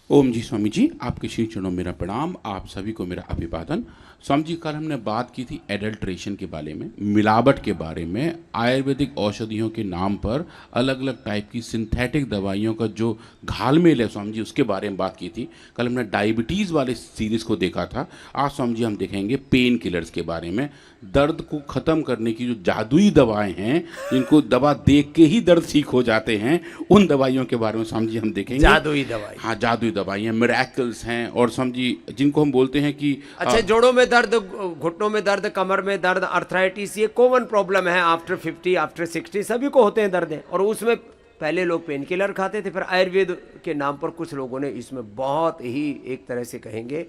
ओम जी स्वामी जी, आपके श्री चरणों में मेरा प्रणाम, आप सभी को मेरा अभिवादन। स्वामी जी, कल हमने बात की थी एडल्ट्रेशन के बारे में, मिलावट के बारे में, आयुर्वेदिक औषधियों के नाम पर अलग अलग टाइप की सिंथेटिक दवाइयों का जो घालमेल है स्वामी जी, उसके बारे में बात की थी। कल हमने डायबिटीज़ वाले सीरीज़ को देखा था। आज स्वामी जी हम देखेंगे पेन किलर्स के बारे में, दर्द को ख़त्म करने की जो जादुई दवाएं हैं, जिनको दवा देख के ही दर्द ठीक हो जाते हैं, उन दवाइयों के बारे में स्वामी जी हम देखेंगे। जादुई दवाई। हाँ, जादुई दवाइयाँ, मिरेकल्स हैं, और समझी जिनको हम बोलते हैं कि अच्छा, जोड़ों में दर्द, घुटनों में दर्द, कमर में दर्द, अर्थराइटिस, ये कॉमन प्रॉब्लम है। आफ्टर 50, आफ्टर 60 सभी को होते हैं दर्द। और उसमें पहले लोग पेन किलर खाते थे, फिर आयुर्वेद के नाम पर कुछ लोगों ने इसमें बहुत ही एक तरह से कहेंगे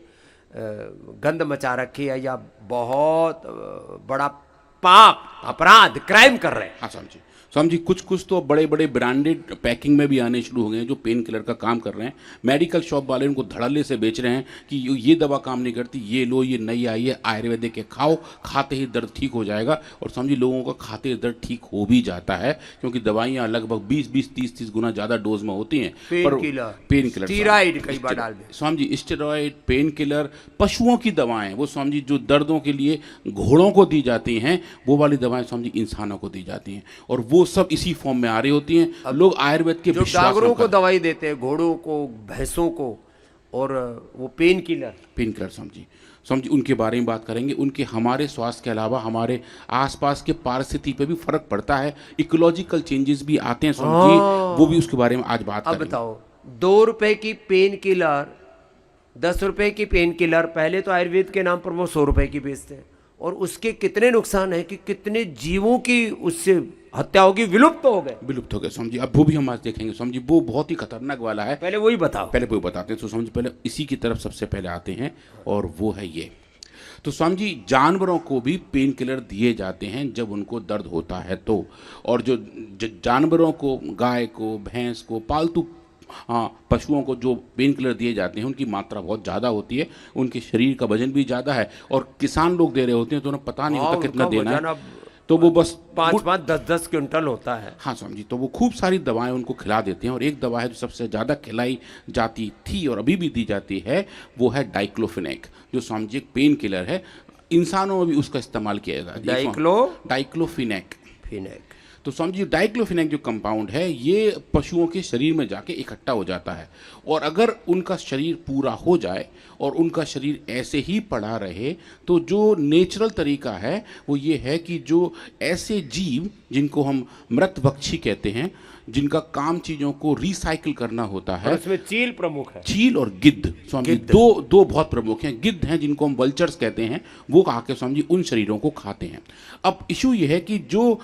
गंद मचा रखी है, या बहुत बड़ा पाप, अपराध, क्राइम कर रहे हैं। हाँ समझी कुछ तो बड़े बड़े ब्रांडेड पैकिंग में भी आने शुरू हो गए हैं जो पेन किलर का काम कर रहे हैं। मेडिकल शॉप वाले उनको धड़ल्ले से बेच रहे हैं कि ये दवा काम नहीं करती, ये लो, ये नई आई है, आयुर्वेदिक के खाओ, खाते ही दर्द ठीक हो जाएगा। और समझी लोगों का खाते ही दर्द ठीक हो भी जाता है, क्योंकि दवाइयाँ लगभग 20-30 गुना ज़्यादा डोज में होती हैं। पेन किलर स्टीरॉइड कई बार डाल दें। Swami ji, steroid, pain killer, पशुओं की दवाएं, वो स्वामी जी जो दर्दों के लिए घोड़ों को दी जाती हैं, वो वाली दवाएं स्वामी जी इंसानों को दी जाती हैं, और वो सब इसी फॉर्म में आ रही होती हैं। अब लोग आयुर्वेद के जो डांगरों को दवाई देते हैं, घोड़ों को, भैंसों को, और वो पेन किलर समझी उनके बारे में बात करेंगे। उनके हमारे स्वास्थ्य के अलावा हमारे आसपास के पारिस्थिति पे भी फर्क पड़ता है, इकोलॉजिकल चेंजेस भी आते हैं समझी, वो भी उसके बारे में आज बात करेंगे। अब बताओ, 2 रुपए की पेन किलर, 10 रुपए की पेन किलर, पहले तो आयुर्वेद के नाम पर वो 100 रुपए की बेचते हैं, और उसके कितने नुकसान है कि कितने जीवों की उससे हत्या होगी, विलुप्त हो गए समझी। अब वो भी हम आज देखेंगे समझी, वो बहुत ही खतरनाक वाला है। पहले वही बताते हैं। तो समझी पहले इसी की तरफ सबसे पहले आते हैं, और वो है ये। तो स्वामी जी, जानवरों को भी पेन किलर दिए जाते हैं जब उनको दर्द होता है तो, और जो जानवरों को, गाय को, भैंस को, पालतू पशुओं को जो पेन किलर दिए जाते हैं, उनकी मात्रा बहुत ज़्यादा होती है, उनके शरीर का वजन भी ज़्यादा है, और किसान लोग दे रहे होते हैं तो उन्हें पता नहीं होता कितना देना है, तो वो बस 5-5, 10-10 क्विंटल होता है। हाँ समझी, तो वो खूब सारी दवाएं उनको खिला देते हैं, और एक दवा है जो सबसे ज़्यादा खिलाई जाती थी और अभी भी दी जाती है, वो है डाइक्लोफिनेक, जो स्वामी जी एक पेन किलर है। इंसानों में भी उसका इस्तेमाल किया जाता है, डाइक्लोफिनेक। तो स्वामी जी, डाइक्लोफिनेक जो कंपाउंड है, ये पशुओं के शरीर में जाके इकट्ठा हो जाता है, और अगर उनका शरीर पूरा हो जाए और उनका शरीर ऐसे ही पड़ा रहे, तो जो नेचुरल तरीका है वो ये है कि जो ऐसे जीव जिनको हम मृतभक्षी कहते हैं, जिनका काम चीज़ों को रिसाइकिल करना होता है, उसमें चील प्रमुख है, चील और गिद्ध स्वामी, दो बहुत प्रमुख हैं। गिद्ध हैं जिनको हम वल्चर्स कहते हैं, वो आके स्वामी जी उन शरीरों को खाते हैं। अब इशू ये है कि जो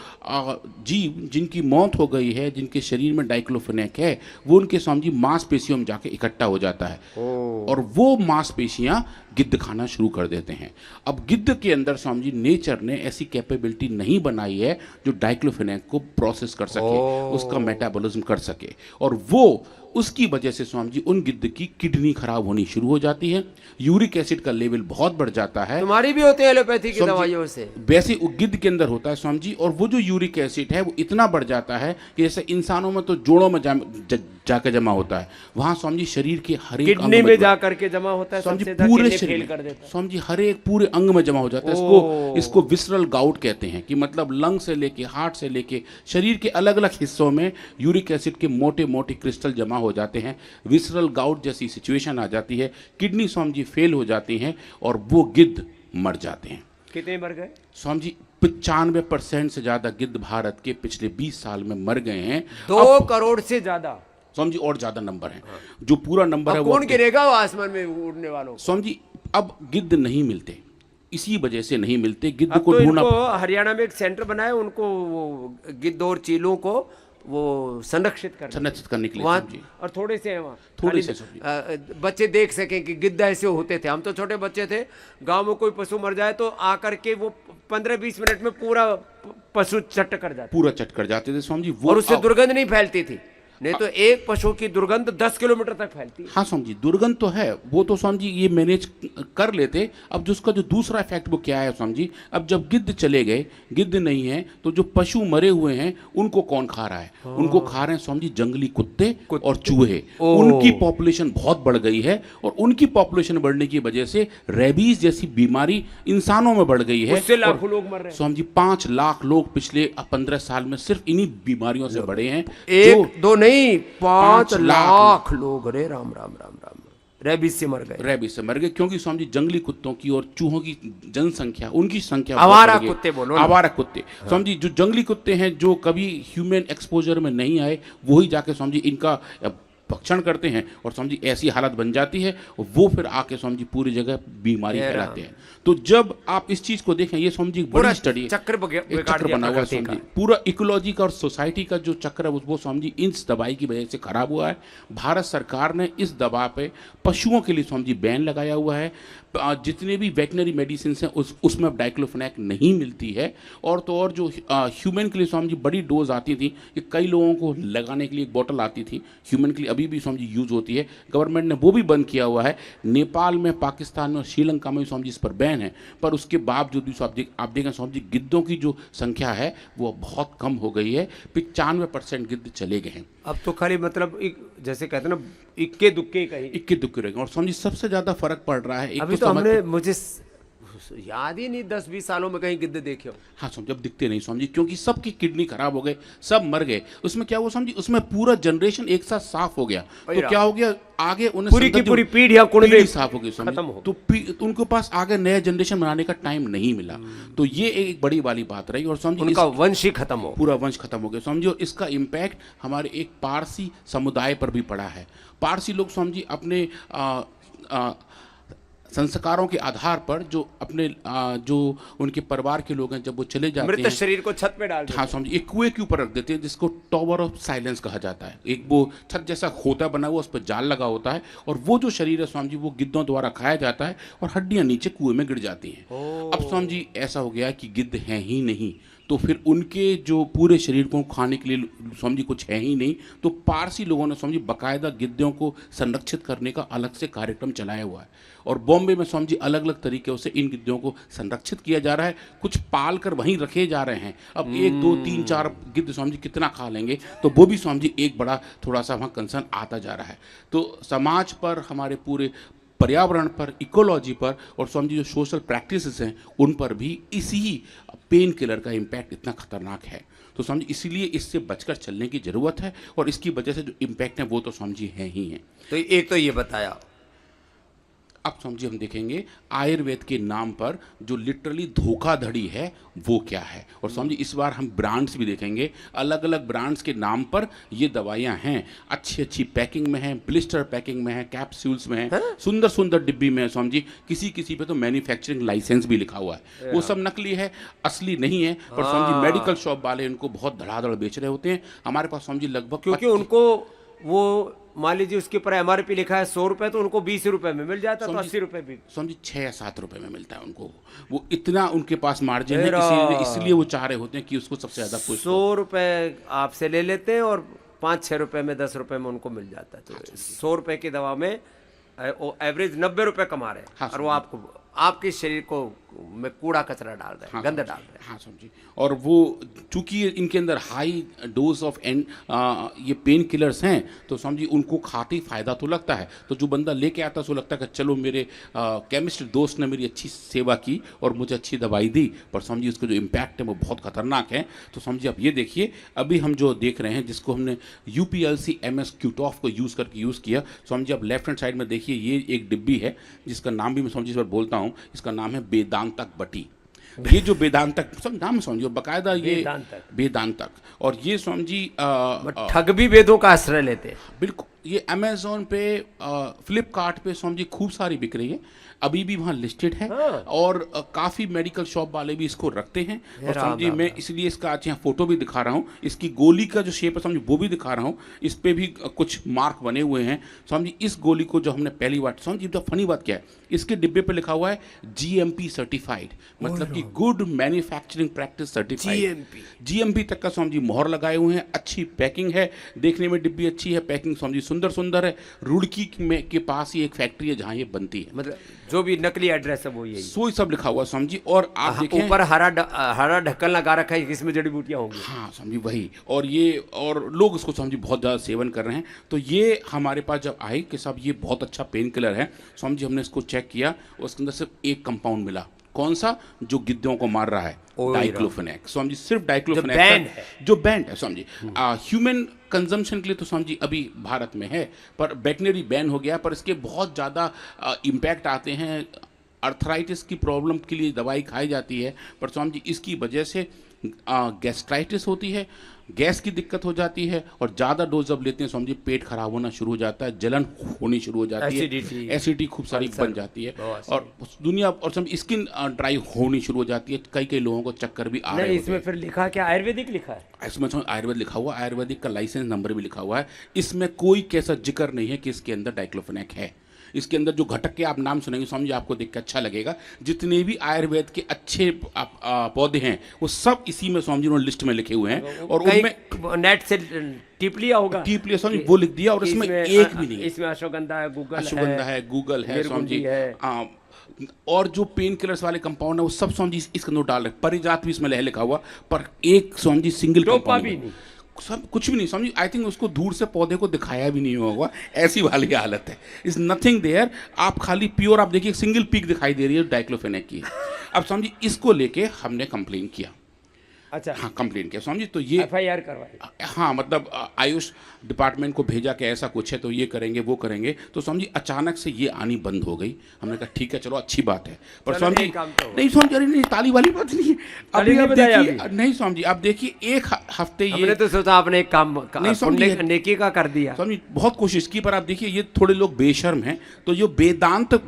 जीव जिनकी मौत हो गई है, जिनके शरीर में डाइक्लोफिनेक है, वो उनके स्वामी जी मांसपेशियों में जाके इकट्ठा हो जाता है, और वो मांसपेशियां गिद्ध खाना शुरू कर देते हैं। अब गिद्ध के अंदर स्वामी जी नेचर ने ऐसी कैपेबिलिटी नहीं बनाई है जो डाइक्लोफिनेक को प्रोसेस कर सके, उसका मेटाबॉलिज्म कर सके, और वो उसकी वजह से स्वामी जी उन गिद्ध की किडनी खराब होनी शुरू हो जाती है, यूरिक एसिड का लेवल बहुत बढ़ जाता है। तुम्हारी भी होते हैं एलोपैथी की दवाइयों से, वैसे गिद्ध के अंदर होता है स्वामी जी, और वो जो यूरिक एसिड है वो इतना बढ़ जाता है कि जैसे इंसानों में तो जोड़ों में जाकर जमा होता है, वहाँ स्वामी जी शरीर के हर एक किडनी में जाकर के जमा होता है, स्वामी जी पूरे शरीर में, स्वामी जी हर एक पूरे अंग में जमा हो जाता है। इसको विसरल गाउट कहते हैं, कि मतलब लंग से लेके, हार्ट से लेके, शरीर के अलग अलग हिस्सों में यूरिक एसिड के मोटे मोटे क्रिस्टल जमा हो जाते हैं। विसरल गाउट जैसी सिचुएशन आ जाती है, किडनी स्वामी जी फेल हो जाती हैं, और वो गिद्ध मर जाते हैं। कितने मर गए स्वामी जी? 95% से ज्यादा गिद्ध भारत के पिछले 20 साल में मर गए हैं। 2 करोड़ से ज्यादा स्वामी जी, और ज्यादा नंबर है। जो पूरा नंबर है वो कौन गिरेगा वो आसमान में उड़ने वालों? स्वामी जी, अब गिद्ध नहीं मिलते, इसी वजह से नहीं मिलते। गिद्ध को तो ढूंढना, हरियाणा में एक सेंटर बनाया उनको, वो गिद्ध और चीलों को वो संरक्षित करने के लिए, और थोड़े से वहाँ थोड़े से बच्चे देख सकें कि गिद्ध ऐसे होते थे। हम तो छोटे बच्चे थे, गांव में कोई पशु मर जाए तो आकर के वो 15-20 मिनट में पूरा पशु चट कर जाते, पूरा चट कर जाते थे स्वामी जी, और उससे दुर्गंध नहीं फैलती थी। नहीं तो एक पशु की दुर्गंध 10 किलोमीटर तक फैलती है। हाँ स्वामी जी, दुर्गंध तो है, वो तो स्वामी जी ये मैनेज कर लेते। अब जो उसका जो दूसरा इफेक्ट वो क्या है स्वामी जी, अब जब गिद्ध चले गए, गिद्ध नहीं है, तो जो पशु मरे हुए हैं उनको कौन खा रहा है? उनको खा रहे हैं स्वामी जी जंगली कुत्ते और चूहे। उनकी पॉपुलेशन बहुत बढ़ गई है, और उनकी पॉपुलेशन बढ़ने की वजह से रेबीज जैसी बीमारी इंसानों में बढ़ गई है। उससे लाखों लोग मर रहे हैं स्वामी जी 5 लाख लोग पिछले 15 साल में सिर्फ इन्हीं बीमारियों से बढ़े हैं। एक दो नहीं 5 लाख लोग, अरे राम राम राम राम, रेबीज से मर गए। रेबीज से मर गए क्योंकि स्वामी जी जंगली कुत्तों की और चूहों की जनसंख्या, उनकी संख्या आवारा कुत्ते बोलो ना। आवारा कुत्ते। स्वामी जी जो जंगली कुत्ते हैं जो कभी ह्यूमन एक्सपोजर में नहीं आए, वही जाके स्वामी जी इनका भक्षण करते हैं, और स्वामी जी ऐसी हालत बन जाती है, और वो फिर आके स्वामी जी पूरी जगह बीमारी फैलाते हैं। तो जब आप इस चीज को देखें, ये स्वामी जी बड़ी स्टडी है, चक्र बना हुआ है स्वामी जी, पूरा इकोलॉजी का और सोसाइटी का जो चक्र है वो स्वामी जी इस दवाई की वजह से खराब हुआ है। भारत सरकार ने इस दवा पे पशुओं के लिए स्वामी जी बैन लगाया हुआ है। जितने भी वेटनरी मेडिसिन हैं उसमें अब डाइक्लोफेनाक नहीं मिलती है। और तो और जो ह्यूमन के लिए स्वामी जी बड़ी डोज आती थी, कि कई लोगों को लगाने के लिए एक बोतल आती थी ह्यूमन के लिए, अभी भी स्वामी जी यूज़ होती है। गवर्नमेंट ने वो भी बंद किया हुआ है। नेपाल में, पाकिस्तान में और श्रीलंका में भी स्वामी जी इस पर बैन है। पर उसके बावजूद भी आप देखें स्वामी जी गिद्धों की जो संख्या है वो बहुत कम हो गई है। 95% गिद्ध चले गए हैं। अब तो खाली मतलब जैसे कहते हैं ना, इक्के दुक्के कहीं, इक्के दुक्के रह गए। और स्वामी जी सबसे ज़्यादा फर्क पड़ रहा है, अभी तो हमने, मुझे याद ही नहीं 10-20 सालों में कहीं गिद्ध देखे हो। हाँ स्वामी, जब दिखते नहीं स्वामी जी, क्योंकि सबकी किडनी खराब हो गए, सब मर गए। उसमें क्या हुआ स्वामी जी, उसमें पूरा जनरेशन एक साथ साफ हो गया। तो क्या हो गया, आगे उन्हें पूरी की पूरी पीढ़ी साफ हो गई स्वामी खत्म हो, तो उनके पास आगे नया जनरेशन बनाने का टाइम नहीं मिला। तो ये एक बड़ी वाली बात रही, और स्वामी जी उनका वंश ही खत्म हो, पूरा वंश खत्म हो गया स्वामी जी। और इसका इम्पैक्ट हमारे एक पारसी समुदाय पर भी पड़ा है। पारसी लोग स्वामी जी अपने संस्कारों के आधार पर जो अपने जो उनके परिवार के लोग हैं, जब वो चले जाते हैं, मृत शरीर को छत पे डाल देते हैं। हाँ स्वामी जी, एक कुएं के ऊपर रख देते हैं, जिसको टॉवर ऑफ साइलेंस कहा जाता है। एक वो छत जैसा खोता बना हुआ, उस पर जाल लगा होता है, और वो जो शरीर है स्वामी जी वो गिद्धों द्वारा खाया जाता है, और हड्डियां नीचे कुएं में गिर जाती हैं। अब स्वामी जी ऐसा हो गया कि गिद्ध हैं ही नहीं, तो फिर उनके जो पूरे शरीर को खाने के लिए स्वामी जी कुछ है ही नहीं। तो पारसी लोगों ने स्वामी जी बाकायदा गिद्धों को संरक्षित करने का अलग से कार्यक्रम चलाया हुआ है। और बॉम्बे में स्वामी जी अलग अलग तरीक़ों से इन गिद्धों को संरक्षित किया जा रहा है। कुछ पाल कर वहीं रखे जा रहे हैं। अब 1, 2, 3, 4 गिद्ध स्वामी जी कितना खा लेंगे, तो वो भी स्वामी जी एक बड़ा थोड़ा सा वहाँ कंसर्न आता जा रहा है। तो समाज पर, हमारे पूरे पर्यावरण पर, इकोलॉजी पर, और स्वामी जी जो सोशल प्रैक्टिसेस हैं उन पर भी इसी पेन किलर का इम्पैक्ट इतना खतरनाक है। तो स्वामी जी इसीलिए इससे बचकर चलने की ज़रूरत है, और इसकी वजह से जो इम्पैक्ट है वो तो स्वामी जी हैं ही हैं। तो एक तो ये बताया। अब स्वामी जी हम देखेंगे आयुर्वेद के नाम पर जो लिटरली धोखाधड़ी है वो क्या है। और स्वामी जी इस बार हम ब्रांड्स भी देखेंगे, अलग अलग ब्रांड्स के नाम पर ये दवाइयाँ हैं। अच्छी अच्छी पैकिंग में हैं, ब्लिस्टर पैकिंग में है, कैप्सूल्स में है, सुंदर सुंदर डिब्बी में है स्वामी जी। किसी पे तो मैन्युफैक्चरिंग लाइसेंस भी लिखा हुआ है। वो सब नकली है, असली नहीं है। पर स्वामी जी मेडिकल शॉप वाले इनको बहुत धड़ाधड़ बेच रहे होते हैं। हमारे पास स्वामी जी लगभग, क्योंकि उनको वो मान लीजिए उसके ऊपर MRP लिखा है 100 रुपए, तो उनको 20 रुपए में मिल जाता है, तो 80 रुपए भी स्वामी जी 6 या 7 रुपए में मिलता है उनको। वो इतना उनके पास मार्जिन है, इसलिए वो चाह रहे होते हैं कि उसको सबसे ज्यादा 100 रुपए आपसे ले लेते हैं, और 5-6 रुपए में, 10 रुपए में उनको मिल जाता है। तो 100 रुपए की दवा में एवरेज 90 रुपए कमा रहे हैं। और वो आपको, आपके शरीर को में कूड़ा कचरा डाल रहे हैं, गंद डाल रहे हैं। हाँ समझी। और वो चूंकि इनके अंदर हाई डोज ऑफ ये पेन किलर्स हैं, तो समझी उनको खाते ही फायदा तो लगता है। तो जो बंदा लेके आता है उसको लगता है कि चलो मेरे केमिस्ट दोस्त ने मेरी अच्छी सेवा की और मुझे अच्छी दवाई दी, पर समझिए उसका जो इम्पैक्ट है वो बहुत खतरनाक है। तो समझिए आप ये देखिए, अभी हम जो देख रहे हैं, जिसको हमने UPLC MS क्यूटॉफ को यूज़ किया, समझिए आप लेफ्ट हैंड साइड में देखिए, ये एक डिब्बी है जिसका नाम भी मैं समझिए इस बार बोलता हूँ, इसका नाम है वेदांतक बटी। ये जो वेदांतक सब नाम समझिए बाकायदा, ये वेदांतक। और ये स्वामी जी ठग भी वेदों का आश्रय लेते हैं। बिल्कुल, ये अमेज़ोन पे, फ्लिपकार्ट पे समझिए खूब सारी बिक रही है, अभी भी वहाँ लिस्टेड है। हाँ। और काफ़ी मेडिकल शॉप वाले भी इसको रखते हैं। और राम समझिए राम मैं इसलिए इसका आज यहाँ फोटो भी दिखा रहा हूँ, इसकी गोली का जो शेप है समझिए वो भी दिखा रहा हूँ, इस पे भी कुछ मार्क बने हुए हैं। समझिए इस गोली को जो हमने पहली बार, समझिए तो फनी बात क्या है, इसके डिब्बे पे लिखा हुआ है GMP सर्टिफाइड, मतलब कि good manufacturing practice certified. GMP तक का समझिए मोहर लगाए हुए हैं, अच्छी पैकिंग है, देखने में डिब्बी अच्छी है, पैकिंग समझिए सुंदर सुंदर है। रुड़की में के पास ही एक फैक्ट्री है जहाँ ये बनती है, मतलब जो भी नकली एड्रेस है वो यही। सोई सब लिखा हुआ समझिए। और आप देखें ऊपर हरा ढक्कन लगा रखा है, इसमें जड़ी बूटियां होंगी। हाँ समझिए वही, और ये और लोग इसको समझिए बहुत ज़्यादा सेवन कर रहे हैं। तो ये हमारे पास जब आई कि साहब ये बहुत अच्छा पेन किलर है, समझिए हमने इसको चेक किया, उसके अंदर सिर्फ एक कंपाउंड मिला। कौन सा? जो गिद्धों को मार रहा है, डाइक्लोफेनेक। समझिए सिर्फ डाइक्लोफेनेक जो बैंड है समझिए ह्यूमन कंजम्पशन के लिए, तो समझिए अभी भारत में है, पर वेटनरी बैन हो गया। पर इसके बहुत ज़्यादा इम्पैक्ट आते हैं। अर्थराइटिस की प्रॉब्लम के लिए दवाई खाई जाती है, पर समझिए इसकी वजह से गैस्ट्राइटिस होती है, गैस की दिक्कत हो जाती है, और ज़्यादा डोज जब लेते हैं समझिए पेट खराब होना शुरू हो जाता है, जलन होनी शुरू हो जाती है, एसिडिटी खूब सारी बन जाती है, और दुनिया और समझिए स्किन ड्राई होनी शुरू हो जाती है। कई कई लोगों को चक्कर भी आ रहे हैं। इसमें फिर लिखा क्या, आयुर्वेदिक लिखा है? इसमें आयुर्वेद लिखा हुआ, आयुर्वेदिक का लाइसेंस नंबर भी लिखा हुआ है। इसमें कोई कैसा जिक्र नहीं है कि इसके अंदर डाइक्लोफेनेक है। इसके अंदर जो घटक के आप नाम सुनेंगे समझिए आपको देख के अच्छा लगेगा। जितने भी आयुर्वेद के अच्छे पौधे हैं वो सब इसी में समझिए उन्होंने लिस्ट में लिखे हुए हैं, और उनमें नेट से टिप लिया होगा, टिप लिया समझिए वो लिख दिया, और इसमें एक भी नहीं। इसमें अश्वगंधा है, गूगल है समझिए, और जो पेन किलर्स वाले कंपाउंड है वो सब समझिए इसके अंदर डाल रहे। परिजात भी इसमें लिखा हुआ, पर एक समझिए सिंगल कंपाउंड भी नहीं, सब कुछ भी नहीं समझिए। आई थिंक उसको दूर से पौधे को दिखाया भी नहीं होगा, ऐसी वाली हालत है। Is nothing there. आप खाली प्योर आप देखिए सिंगल पीक दिखाई दे रही है डाइक्लोफेनेक की। अब समझिए इसको लेके हमने कंप्लेन किया। अच्छा, हाँ कंप्लेन किया समझिए, तो ये FIR करवाई। हाँ मतलब आयुष डिपार्टमेंट को भेजा कि ऐसा कुछ है तो ये करेंगे वो करेंगे। तो समझिए अचानक से ये आनी बंद हो गई। हमने कहा ठीक है चलो अच्छी बात है, पर समझिए नहीं समझिए, अरे नहीं ताली वाली बात नहीं है अभी। अब देखिए नहीं समझिए, अब देखिए एक हफ्ते ये तो सोचा आपने एक काम नेकी का कर दिया, समझिए बहुत कोशिश की, पर आप देखिए ये थोड़े लोग बेशर्म हैं। तो जो वेदांतक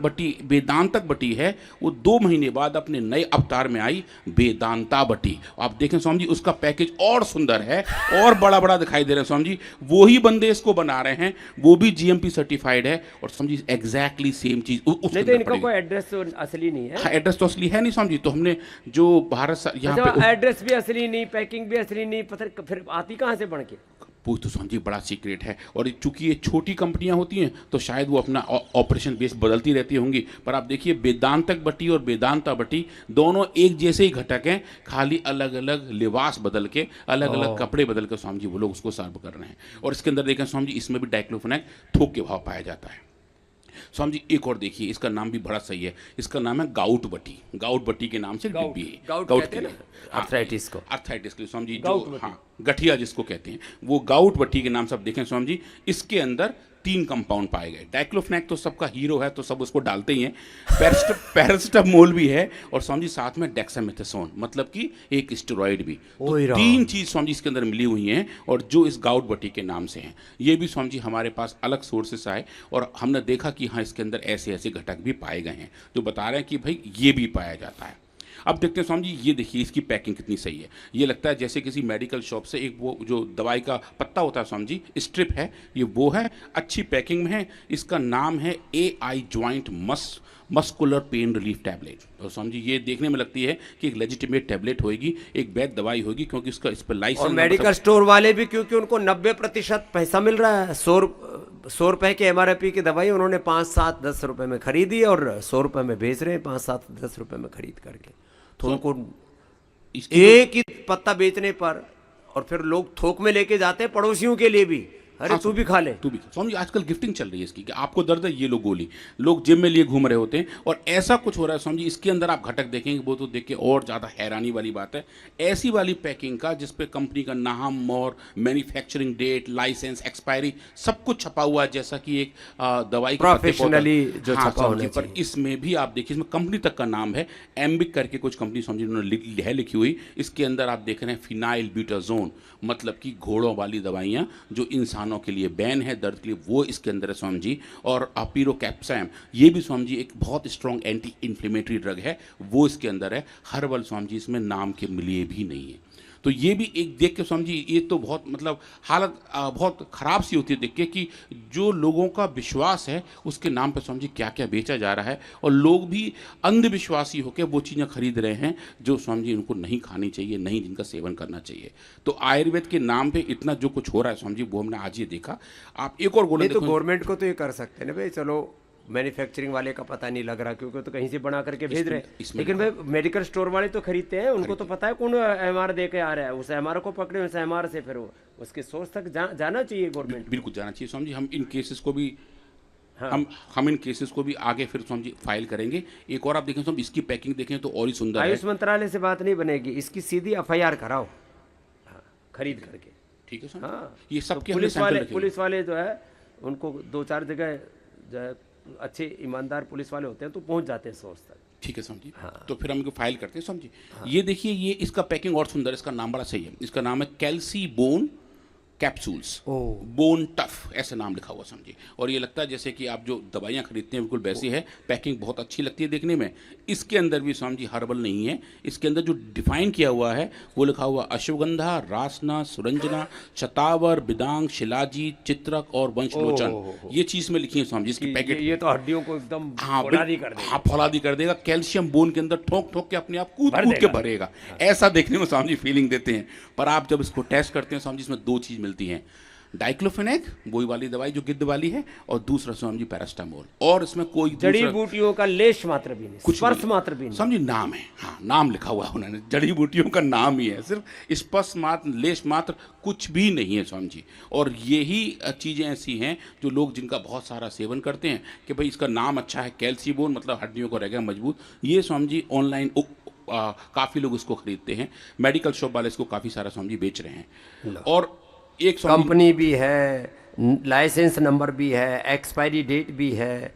बटी है वो 2 महीने बाद अपने नए अवतार में आई, वेदांता बटी। आप देखें समझिए उसका पैकेज और सुंदर है और बड़ा बड़ा दिखाई दे रहा है समझिए। वही बंदे इसको बना रहे हैं, वो भी GMP सर्टिफाइड है, और समझिए एग्जैक्टली सेम चीज। नहीं तो इनका कोई एड्रेस तो असली नहीं है। हाँ एड्रेस तो असली है नहीं समझिए। तो हमने जो भारत यहाँ पे एड्रेस भी असली नहीं, पैकिंग भी असली नहीं, पता फिर आती कहाँ से बन के? वो तो समझिए बड़ा सीक्रेट है। और चूंकि ये छोटी कंपनियां होती हैं तो शायद वो अपना ऑपरेशन बेस बदलती रहती होंगी। पर आप देखिए वेदांतक बटी और वेदांता बटी दोनों एक जैसे ही घटक हैं, खाली अलग अलग लिबास बदल के, अलग अलग कपड़े बदल के स्वामी जी वो लोग उसको सर्व कर रहे हैं। और इसके अंदर देखें स्वामी जी इसमें भी डाइक्लोफेनेक थोक के भाव पाया जाता है। स्वामी जी एक और देखिए, इसका नाम भी बड़ा सही है, इसका नाम है गाउट बटी। गाउट बटी के नाम से डिब्बी है। गाउट के अर्थराइटिस के लिए स्वामी जी, जो हाँ गठिया जिसको कहते हैं, वो गाउट बटी के नाम से। आप देखें स्वामी जी इसके अंदर 3 कंपाउंड पाए गए। डाइक्लोफेनेक तो सबका हीरो है तो सब उसको डालते ही हैं, पैरासिटामोल भी है, और स्वामी जी साथ में डेक्सामेथासोन मतलब कि एक स्टेरॉइड भी। तो 3 चीज स्वामी जी इसके अंदर मिली हुई हैं, और जो इस गाउट बटी के नाम से हैं। ये भी स्वामी जी हमारे पास अलग सोर्सेस आए और हमने देखा कि हाँ इसके अंदर ऐसे ऐसे घटक भी पाए गए हैं जो बता रहे हैं कि भाई ये भी पाया जाता है। अब देखते हैं स्वामी जी, ये देखिए इसकी पैकिंग कितनी सही है। ये लगता है जैसे किसी मेडिकल शॉप से एक वो जो दवाई का पत्ता होता है स्वामी जी, स्ट्रिप है, ये वो है, अच्छी पैकिंग में है। इसका नाम है AI joint muscular pain relief tablet. और स्वामी जी ये देखने में लगती है कि एक लेजिटिमेट टैबलेट होगी, एक वैध दवाई होगी, क्योंकि इसका इस पर लाइसेंस। और मेडिकल स्टोर वाले भी, क्योंकि उनको 90% पैसा मिल रहा है। 100 रुपए के MRP की दवाई उन्होंने 5, 7, 10 रुपए में खरीदी और 100 रुपए में बेच रहे हैं, 5, 7, 10 रुपए में खरीद करके। तो उनको एक ही पत्ता बेचने पर, और फिर लोग थोक में लेके जाते हैं पड़ोसियों के लिए भी, अरे तू भी खा ले, तू भी। स्वामी आजकल गिफ्टिंग चल रही है इसकी कि आपको दर्द है ये लो गोली, लोग जिम में लिए घूम रहे होते हैं, और ऐसा कुछ हो रहा है स्वामी जी। इसके अंदर आप घटक देखेंगे वो तो देख के और ज़्यादा हैरानी वाली बात है। ऐसी वाली पैकिंग का जिसपे कंपनी का नाम, मोहर, मैन्युफैक्चरिंग डेट, लाइसेंस, एक्सपायरी सब कुछ छपा हुआ है, जैसा कि एक दवाई प्रोफेशनली जो छपा होना चाहिए। पर इसमें भी आप देखिए इसमें कंपनी तक का नाम है, एम्बिक करके कुछ कंपनी समझिए उन्होंने है लिखी हुई। इसके अंदर आप देख रहे हैं फिनाइल ब्यूटाजोन, मतलब कि घोड़ों वाली दवाइयाँ जो इंसानों इंसानों के लिए बैन है, दर्द के लिए वो इसके अंदर है स्वामी जी। और पिरोकैप्सैम ये भी स्वामी जी एक बहुत स्ट्रॉन्ग एंटी इन्फ्लेमेटरी ड्रग है, वो इसके अंदर है। हर्बल स्वामी जी इसमें नाम के लिए भी नहीं है। तो ये भी एक देख के स्वामी जी ये तो बहुत मतलब हालत बहुत ख़राब सी होती है देख के कि जो लोगों का विश्वास है उसके नाम पे स्वामी जी क्या क्या बेचा जा रहा है, और लोग भी अंधविश्वासी होकर वो चीज़ें खरीद रहे हैं जो स्वामी जी उनको नहीं खानी चाहिए, नहीं जिनका सेवन करना चाहिए। तो आयुर्वेद के नाम पे इतना जो कुछ हो रहा है स्वामी जी वो हमने आज ये देखा। आप एक और गोली तो गवर्नमेंट को तो ये कर सकते हैं ना भाई, चलो मैन्युफैक्चरिंग वाले का पता नहीं लग रहा क्योंकि तो कहीं से बना करके भेज रहे हैं, लेकिन भाई मेडिकल स्टोर वाले तो खरीदते हैं, उनको तो पता है कौन एमआर दे के आ रहा है, उस एमआर को पकड़े, उस एमआर से फिर उसके सोर्स तक जाना चाहिए गवर्नमेंट। बिल्कुल जाना चाहिए स्वामी जी। हम इन केसेस को भी हम इन केसेस को भी आगे फिर स्वामी जी फाइल करेंगे। एक और आप देखें स्वामी इसकी पैकिंग देखें तो और ही सुंदर है। आयुष मंत्रालय से बात नहीं बनेगी, इसकी सीधी एफआईआर कराओ खरीद करके। ठीक है स्वामी। हाँ, ये सबके पुलिस वाले जो है उनको 2-4 जगह जो है अच्छे ईमानदार पुलिस वाले होते हैं तो पहुंच जाते हैं सोर्स तक। ठीक है समझी। तो फिर हम इनको फाइल करते हैं समझी। ये देखिए ये इसका पैकिंग और सुंदर, इसका नाम बड़ा सही है। इसका नाम है कैल्सी बोन कैप्सूल्स, बोन टफ ऐसा नाम लिखा हुआ समझिए। और ये लगता है जैसे कि आप जो दवाइयाँ खरीदते हैं बिल्कुल वैसी है, पैकिंग बहुत अच्छी लगती है देखने में। इसके अंदर भी स्वामी जी हर्बल नहीं है, इसके अंदर जो डिफाइन किया हुआ है वो लिखा हुआ अश्वगंधा, रासना, सुरंजना, शतावर, बिदांग, शिलाजी, चित्रक और वंशलोचन, ये चीज़ में लिखी है स्वामी जी। इसकी पैकेट ये तो हड्डियों को एकदम फौलादी कर देगा। हाँ फौलादी कर देगा, कैल्शियम बोन के अंदर ठोक ठोक के अपने आप कूद कूद के भरेगा, ऐसा देखने में स्वामी जी फीलिंग देते हैं। पर आप जब इसको टेस्ट करते हैं स्वामी जी इसमें 2 चीज़ मिलती हैं, डाइक्लोफेनेक वही वाली दवाई जो गिद्ध वाली है, और दूसरा स्वामी जी पैरास्टामोल, और इसमें कोई जड़ी बूटियों का लेश मात्र भी नहीं, स्पर्श मात्र भी नहीं। समझिए नाम है, हाँ नाम लिखा हुआ है उन्होंने, जड़ी बूटियों का नाम ही है, सिर्फ स्पर्श मात्र लेश मात्र कुछ भी नहीं है स्वामी जी। और यही चीज़ें ऐसी हैं जो लोग जिनका बहुत सारा सेवन करते हैं कि भाई इसका नाम अच्छा है कैल्सीबोन मतलब हड्डियों को रहेगा मजबूत, ये स्वामी जी ऑनलाइन काफ़ी लोग इसको खरीदते हैं, मेडिकल शॉप वाले इसको काफ़ी सारा स्वामी जी बेच रहे हैं। और एक कंपनी भी है, लाइसेंस नंबर भी है, एक्सपायरी डेट भी है,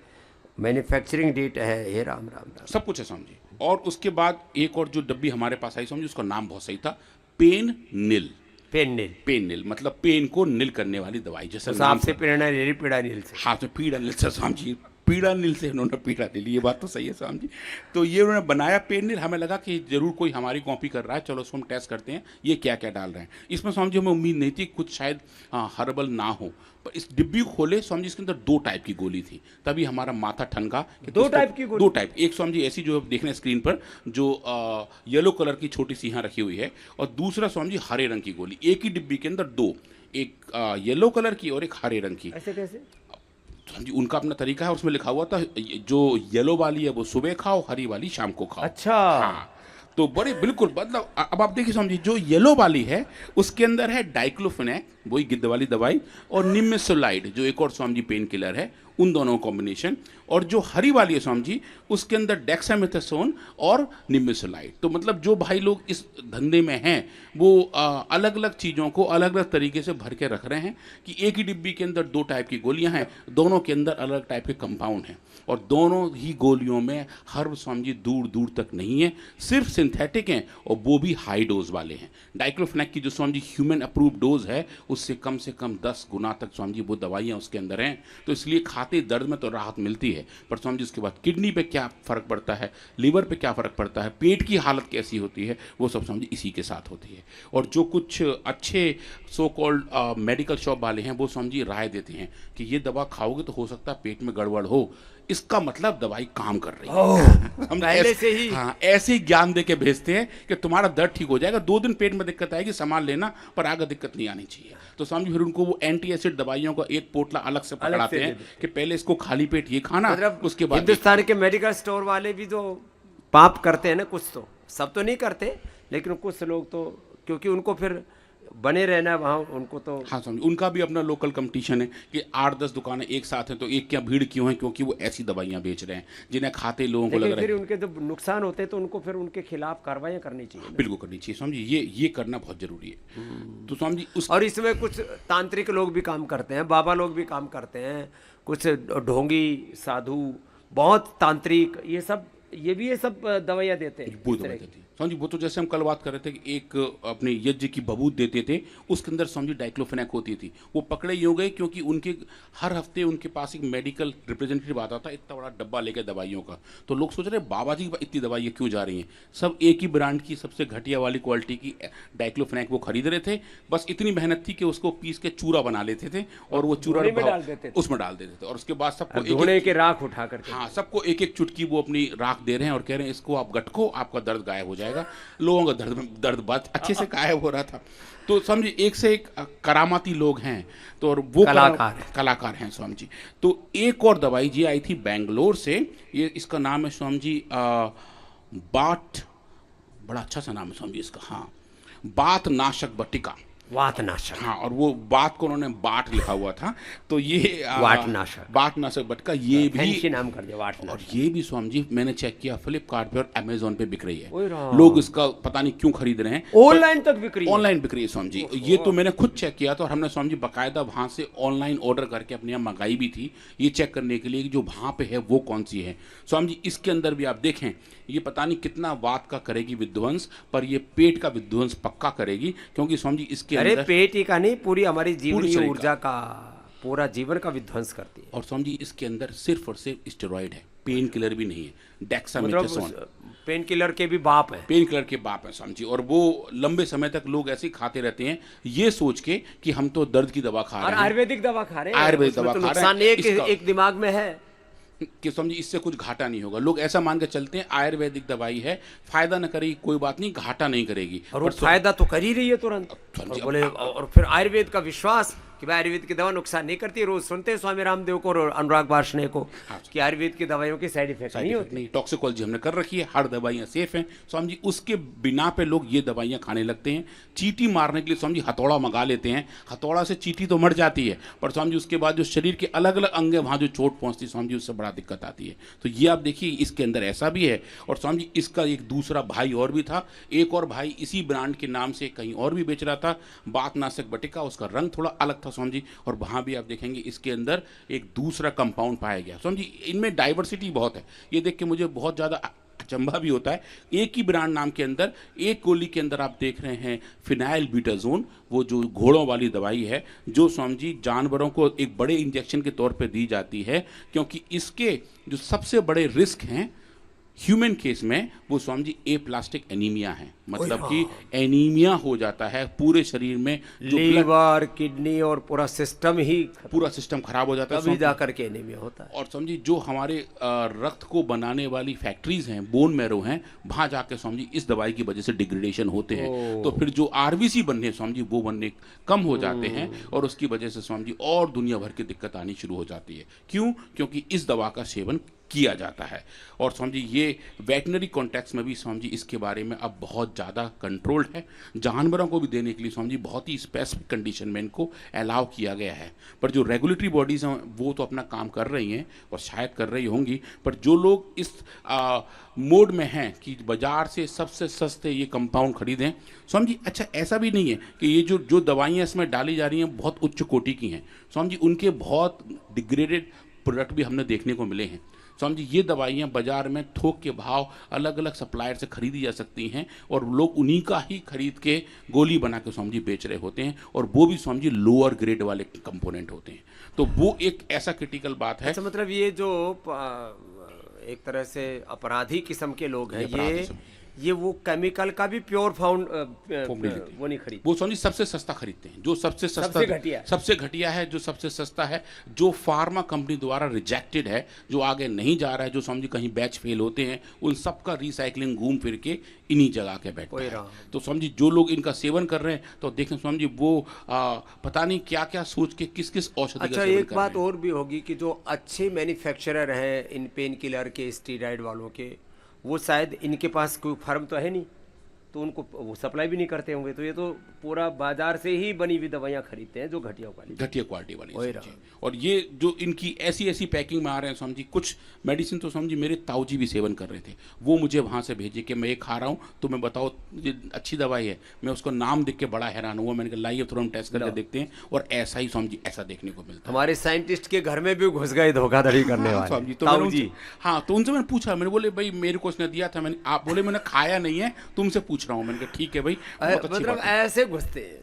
मैन्युफैक्चरिंग डेट है, ये राम राम राम सब कुछ है स्वामी जी। और उसके बाद एक और जो डब्बी हमारे पास आई स्वामी जी उसका नाम बहुत सही था, पेन निल। पेन निल मतलब पेन को निल करने वाली दवाई, जैसे नाम से प्रेरणा ले रही पीड़ा निल से। हाँ तो पीड़ा निल से स्वामी जी, पीड़ा नील से उन्होंने पीड़ा ले ली, ये बात तो सही है स्वामी जी। तो ये उन्होंने बनाया पेन नील, हमें लगा कि जरूर कोई हमारी कॉपी कर रहा है, चलो उसको हम टेस्ट करते हैं ये क्या क्या डाल रहे हैं इसमें। स्वामी जी हमें उम्मीद नहीं थी कुछ शायद हर्बल ना हो, पर इस डिब्बी को खोले स्वामी जी इसके अंदर 2 टाइप की गोली थी, तभी हमारा माथा ठनका कि 2 टाइप की गोली। 2 टाइप, एक स्वामी जी ऐसी जो देख रहे हैं स्क्रीन पर जो येलो कलर की छोटी सी यहाँ रखी हुई है, और दूसरा स्वामी जी हरे रंग की गोली, एक ही डिब्बी के अंदर 2, एक येलो कलर की और एक हरे रंग की। ऐसे कैसे? जी उनका अपना तरीका है, उसमें लिखा हुआ था जो येलो वाली है वो सुबह खाओ, हरी वाली शाम को खाओ। अच्छा हाँ, तो बड़े बिल्कुल मतलब अब आप देखिए स्वामी जी जो येलो वाली है उसके अंदर है डाइक्लोफेनेक वही गिद्ध वाली दवाई, और निमेसोलाइड जो एक और स्वामी जी पेन किलर है, उन दोनों कॉम्बिनेशन। और जो हरी वाली है स्वामी जी उसके अंदर डेक्सामेथासोन और निमेसोलाइड। तो मतलब जो भाई लोग इस धंधे में हैं वो अलग अलग चीज़ों को अलग अलग तरीके से भर के रख रहे हैं कि एक ही डिब्बी के अंदर 2 टाइप की गोलियां हैं, दोनों के अंदर अलग अलग टाइप के कंपाउंड हैं, और दोनों ही गोलियों में हर्ब स्वामी जी दूर दूर तक नहीं है, सिर्फ सिंथेटिक हैं, और वो भी हाई डोज वाले हैं। डाइक्लोफेनेक की जो Swami ji human approved dose है उससे कम 10 गुना तक स्वामी जी वो दवाइयाँ उसके अंदर हैं। तो इसलिए खाते दर्द में तो राहत मिलती है, पर स्वामी जी उसके बाद किडनी पे क्या फ़र्क पड़ता है, लीवर पे क्या फ़र्क पड़ता है, पेट की हालत कैसी होती है, वो सब स्वामी जी इसी के साथ होती है। और जो कुछ अच्छे सो कॉल्ड मेडिकल शॉप वाले हैं वो स्वामी जी राय देते हैं कि ये दवा खाओगे तो हो सकता है पेट में गड़बड़ हो, इसका मतलब दवाई काम कर रही है। हम पहले से ही हाँ ऐसे ही ज्ञान दे के भेजते हैं कि तुम्हारा दर्द ठीक हो जाएगा, 2 दिन पेट में दिक्कत आएगी सामान लेना, पर आगे दिक्कत नहीं आनी चाहिए। तो स्वामी जी फिर उनको वो एंटी एसिड दवाइयों का एक पोटला अलग से पकड़ाते हैं कि पहले इसको खाली पेट ये खाना, मतलब उसके बाद हिंदुस्तान के मेडिकल स्टोर वाले भी तो पाप करते हैं ना, कुछ तो, सब तो नहीं करते लेकिन कुछ लोग तो, क्योंकि उनको फिर बने रहना वहाँ, उनको तो हाँ समझ, उनका भी अपना लोकल कंपटीशन है कि 8-10 दुकानें एक साथ हैं तो एक क्या भीड़ क्यों है, क्योंकि वो ऐसी दवाइयाँ बेच रहे हैं जिन्हें खाते लोगों को लग रहा है। फिर उनके जब नुकसान होते हैं तो उनको फिर उनके खिलाफ कार्रवाई करनी चाहिए। बिल्कुल करनी चाहिए स्वामी जी, ये करना बहुत जरूरी है। तो स्वामी जी और इसमें कुछ तांत्रिक लोग भी काम करते हैं, बाबा लोग भी काम करते हैं, कुछ ढोंगी साधु बहुत तांत्रिक, ये सब दवाइयाँ देते हैं। स्वामी जी वो तो जैसे हम कल बात कर रहे थे कि एक अपने यज्ञ की बबूत देते थे, उसके अंदर स्वामी जी डाइक्लोफेनाक होती थी। वो पकड़े ही हो गए क्योंकि उनके हर हफ्ते उनके पास एक मेडिकल रिप्रेजेंटेटिव आता था, इतना बड़ा डब्बा लेकर दवाइयों का। तो लोग सोच रहे बाबा जी इतनी दवाइयाँ क्यों जा रही हैं, सब एक ही ब्रांड की सबसे घटिया वाली क्वालिटी की डाइक्लोफेनाक वो खरीद रहे थे। बस इतनी मेहनत थी कि उसको पीस के चूरा बना लेते थे और वो चूरा धुने में डाल देते थे। उसमें डाल देते थे और उसके बाद सबको धुने के राख उठा करके, हाँ सबको एक एक चुटकी वो अपनी राख दे रहे हैं और कह रहे हैं इसको आप गटको, आपका दर्द गायब हो जाएगा। लोगों का दर्द बात अच्छे से गायब हो रहा था। तो समझिए एक से एक करामाती लोग हैं, तो और वो कलाकार हैं स्वामी जी। तो एक और दवाई जी आई थी बेंगलोर से, ये इसका नाम है स्वामी जी बाट, बड़ा अच्छा सा नाम है स्वामी जी इसका, हाँ बात नाशक बटिका, वातनाशक। हाँ, और वो बात को उन्होंने बाट लिखा हुआ था, तो ये वाटनाशक बटका ये भी नाम कर दिया वाटनाशक। और ये भी स्वामी जी मैंने चेक किया फ्लिपकार्ट पे और अमेजोन पे बिक रही है। लोग इसका पता नहीं क्यों खरीद रहे हैं, ऑनलाइन तक बिक रही है। ऑनलाइन बिक रही है स्वामी जी। ये तो मैंने खुद चेक किया था और हमने स्वामी जी बाकायदा वहाँ से ऑनलाइन ऑर्डर करके अपने यहाँ मंगाई भी थी, ये चेक करने के लिए कि जो वहाँ पे है वो कौन सी है। स्वामी जी इसके अंदर भी आप देखें, ये पता नहीं कितना वात का करेगी विध्वंस, पर ये पेट का विध्वंस पक्का करेगी, क्योंकि स्वामी जी इसके अंदर पेट ही का नहीं, पूरी हमारी जीवनी ऊर्जा का, पूरा जीवन का विध्वंस करती है। और स्वामी जी इसके अंदर सिर्फ और सिर्फ स्टेरॉइड है, पेन किलर भी नहीं है, डेक्सामेथासोन। पेन किलर के भी बाप है, पेन किलर के बाप है स्वामी जी। और वो लंबे समय तक लोग ऐसे ही खाते रहते हैं ये सोच के कि हम तो दर्द की दवा खा रहे हैं, आयुर्वेदिक दवा खा रहे हैं, आयुर्वेदिक दवा खा रहे हैं, एक दिमाग में है कि समझिए इससे कुछ घाटा नहीं होगा। लोग ऐसा मान के चलते हैं आयुर्वेदिक दवाई है, फायदा न करेगी कोई बात नहीं, घाटा नहीं करेगी, और वो फायदा तो कर ही रही है तुरंत। और बोले और फिर आयुर्वेद का विश्वास कि भाई आयुर्वेद की दवा नुकसान नहीं करती। रोज सुनते हैं स्वामी रामदेव को और अनुराग वार्ष्णेय को कि आयुर्वेद की दवाइयों के साइड इफेक्ट नहीं होते, नहीं, टॉक्सिकोलॉजी हमने कर रखी है, हर दवाइयाँ सेफ हैं स्वामी जी। उसके बिना पे लोग ये दवाइयाँ खाने लगते हैं। चींटी मारने के लिए स्वामी जी हथौड़ा मंगा लेते हैं, हथौड़ा से चींटी तो मर जाती है, पर स्वामी जी उसके बाद जो शरीर के अलग अलग अंग वहाँ जो चोट पहुँचती है स्वामी जी उससे बड़ा दिक्कत आती है। तो ये आप देखिए इसके अंदर ऐसा भी है। और स्वामी जी इसका एक दूसरा भाई और भी था, एक और भाई इसी ब्रांड के नाम से कहीं और भी बेच रहा था, बात नाशक बटिका, उसका रंग थोड़ा अलग था स्वामी जी। और वहाँ भी आप देखेंगे इसके अंदर एक दूसरा कंपाउंड पाया गया। स्वामी जी इनमें डाइवर्सिटी बहुत है, ये देख के मुझे बहुत ज़्यादा अचंभा भी होता है। एक ही ब्रांड नाम के अंदर एक गोली के अंदर आप देख रहे हैं फिनाइल ब्यूटाजोन, वो जो घोड़ों वाली दवाई है, जो स्वामी जी जानवरों को एक बड़े इंजेक्शन के तौर पे दी जाती है, क्योंकि इसके जो सबसे बड़े रिस्क हैं ह्यूमन केस में वो स्वामी जी एप्लास्टिक एनीमिया है, मतलब कि एनीमिया हो जाता है पूरे शरीर में, जो लीवर किडनी और पूरा सिस्टम खराब हो जाता है, तभी जा करके एनीमिया होता है। और समझिए जो हमारे रक्त को बनाने वाली फैक्ट्रीज हैं, बोन मैरो हैं, वहाँ जाके स्वामी जी इस दवाई की वजह से डिग्रेडेशन होते हैं, तो फिर जो आरबीसी बनने स्वामी जी वो बनने कम हो जाते हैं, और उसकी वजह से स्वामी जी और दुनिया भर की दिक्कत आनी शुरू हो जाती है। क्यों? क्योंकि इस दवा का सेवन किया जाता है। और स्वामी जी ये वेटनरी कॉन्टेक्स्ट में भी स्वामी जी इसके बारे में अब बहुत ज़्यादा कंट्रोल्ड है। जानवरों को भी देने के लिए स्वामी जी बहुत ही स्पेसिफिक कंडीशन में इनको अलाउ किया गया है। पर जो रेगुलेटरी बॉडीज़ हैं वो तो अपना काम कर रही हैं और शायद कर रही होंगी, पर जो लोग इस मोड में हैं कि बाज़ार से सबसे सस्ते ये कंपाउंड खरीदें, स्वामी जी अच्छा ऐसा भी नहीं है कि ये जो दवाइयाँ इसमें डाली जा रही हैं बहुत उच्च कोटि की हैं। स्वामी जी उनके बहुत डिग्रेडेड प्रोडक्ट भी हमने देखने को मिले हैं। स्वामी जी ये दवाइयाँ बाजार में थोक के भाव अलग अलग सप्लायर से खरीदी जा सकती हैं, और लोग उन्हीं का ही खरीद के गोली बना के स्वामी जी बेच रहे होते हैं, और वो भी स्वामी जी लोअर ग्रेड वाले कंपोनेंट होते हैं। तो वो एक ऐसा क्रिटिकल बात है। अच्छा, मतलब ये जो एक तरह से अपराधी किस्म के लोग हैं, ये वो केमिकल का भी प्योर फाउंड वो नहीं खरीदते, वो स्वामी सबसे सस्ता खरीदते हैं, जो सबसे घटिया है, जो सबसे सस्ता है, जो फार्मा कंपनी द्वारा रिजेक्टेड है, जो आगे नहीं जा रहा है, जो स्वामी जी कहीं बैच फेल होते हैं, उन सब का रिसाइकलिंग घूम फिर के इन्हीं जगह के बैठता है। तो स्वामी जी जो लोग इनका सेवन कर रहे हैं, तो देखें स्वामी जी वो पता नहीं क्या क्या सोच के किस किस औषधि का सेवन कर रहे हैं। एक बात और भी होगी कि जो अच्छे मैन्युफैक्चरर हैं इन पेन किलर के, स्टीरॉयड वालों के, वो शायद इनके पास कोई फर्म तो है नहीं, तो उनको वो सप्लाई भी नहीं करते होंगे, तो ये तो पूरा बाजार से ही बनी हुई दवाइयाँ खरीदते हैं जो घटिया क्वालिटी घटिया क्वालिटी वाली वही समझी। और ये जो इनकी ऐसी ऐसी पैकिंग में आ रहे हैं समझी, कुछ मेडिसिन तो समझी मेरे ताऊजी भी सेवन कर रहे थे, वो मुझे वहाँ से भेजे कि मैं ये खा रहा हूँ तो मैं बताओ ये अच्छी दवाई है, मैं उसको नाम देख के बड़ा हैरान हुआ। मैंने कहा लाइए थोड़ा हम टेस्ट करके देखते हैं, और ऐसा ही समझी ऐसा देखने को मिलता है। हमारे साइंटिस्ट के घर में भी घुस गए धोखाधड़ी करने वाले समझी। तो ताऊजी। हाँ, तो उनसे मैंने पूछा, मैंने बोले भाई मेरे को उसने दिया था, मैंने आप बोले मैंने खाया नहीं है, तुमसे पूछ रहा हूँ। मैंने कहा ठीक है भाई, बहुत अच्छी मतलब बात है। ऐसे घुसते हैं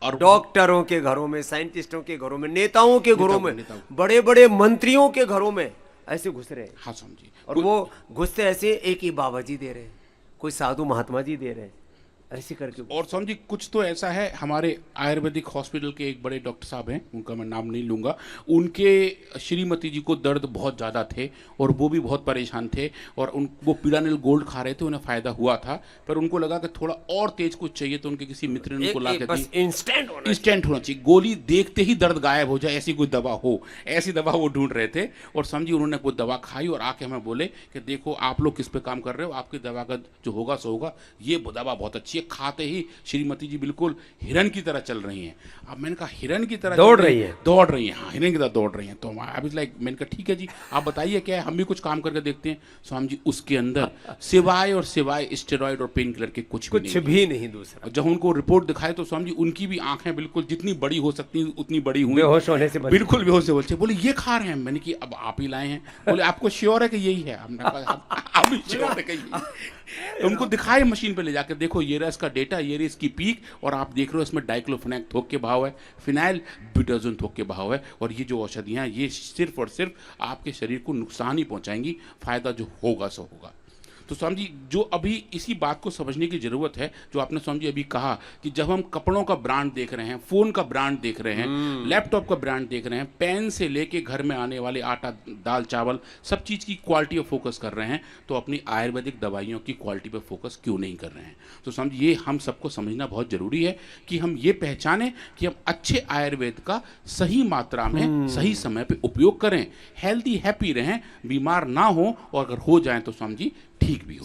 और डॉक्टरों के घरों में, साइंटिस्टों के घरों में, नेताओं के घरों में, नेताओं। बड़े बड़े मंत्रियों के घरों में ऐसे घुस रहे हैं। हाँ समझी। और वो घुसते ऐसे, एक ही बाबा जी दे रहे हैं, कोई साधु महात्मा जी दे रहे हैं, ऐसे करके। और समझी कुछ तो ऐसा है, हमारे आयुर्वेदिक हॉस्पिटल के एक बड़े डॉक्टर साहब हैं, उनका मैं नाम नहीं लूँगा, उनके श्रीमती जी को दर्द बहुत ज़्यादा थे और वो भी बहुत परेशान थे, और वो पीरानिल गोल्ड खा रहे थे, उन्हें फ़ायदा हुआ था, पर उनको लगा कि थोड़ा और तेज कुछ चाहिए, तो उनके किसी मित्र ने उनको ला के दी। इंस्टेंट होना चाहिए, गोली देखते ही दर्द गायब हो जाए, ऐसी कोई दवा हो, ऐसी दवा वो ढूंढ रहे थे। और समझी उन्होंने वो दवा खाई और आके हमें बोले कि देखो आप लोग किस पे काम कर रहे हो, आपकी दवा का जो होगा सो होगा, ये दवा बहुत अच्छी है। खाते ही श्रीमती जी बिल्कुल हिरन की तरह चल रही हैं। अब मैंने कहा हिरन की तरह दौड़ रही है, हाँ हिरन की तरह दौड़ रही हैं। तो आई लाइक, मैंने कहा ठीक है जी, आप बताइए क्या है, हम भी कुछ काम करके देखते हैं। स्वामी जी उसके अंदर सिवाय स्टेरॉइड और पेन किलर के कुछ भी नहीं दूसरा। जब उनको रिपोर्ट दिखाए तो स्वामी जी उनकी भी आंखें बिल्कुल जितनी बड़ी हो सकती उतनी बड़ी हुई, बेहोश होने से बिल्कुल बेहोश से बोलते, बोले ये खा रहे हैं। मैंने कि अब आप ही लाए हैं, बोले आपको श्योर है कि यही है? हमने कहा आप ही श्योर है कि यही है। उनको दिखाए मशीन पे ले जाकर, देखो ये रहा इसका डेटा, ये रही इसकी पीक, और आप देख रहे हो इसमें डाइक्लोफेनाक थोक के भाव है, फिनाइल ब्यूटाजोन थोक के भाव है, और ये जो औषधियाँ ये सिर्फ और सिर्फ आपके शरीर को नुकसान ही पहुँचाएंगी, फायदा जो होगा सो होगा। तो स्वामी जी जो अभी इसी बात को समझने की ज़रूरत है, जो आपने स्वामी जी अभी कहा कि जब हम कपड़ों का ब्रांड देख रहे हैं, फ़ोन का ब्रांड देख रहे हैं, लैपटॉप का ब्रांड देख रहे हैं, पेन से लेके घर में आने वाले आटा दाल चावल सब चीज़ की क्वालिटी पर फोकस कर रहे हैं, तो अपनी आयुर्वेदिक दवाइयों की क्वालिटी पर फोकस क्यों नहीं कर रहे हैं? तो स्वामी जी ये हम सबको समझना बहुत ज़रूरी है कि हम ये पहचानें कि हम अच्छे आयुर्वेद का सही मात्रा में सही समय पर उपयोग करें, हेल्दी हैप्पी रहें, बीमार ना हो, और अगर हो जाएँ तो स्वामी जी ठीक भी हो।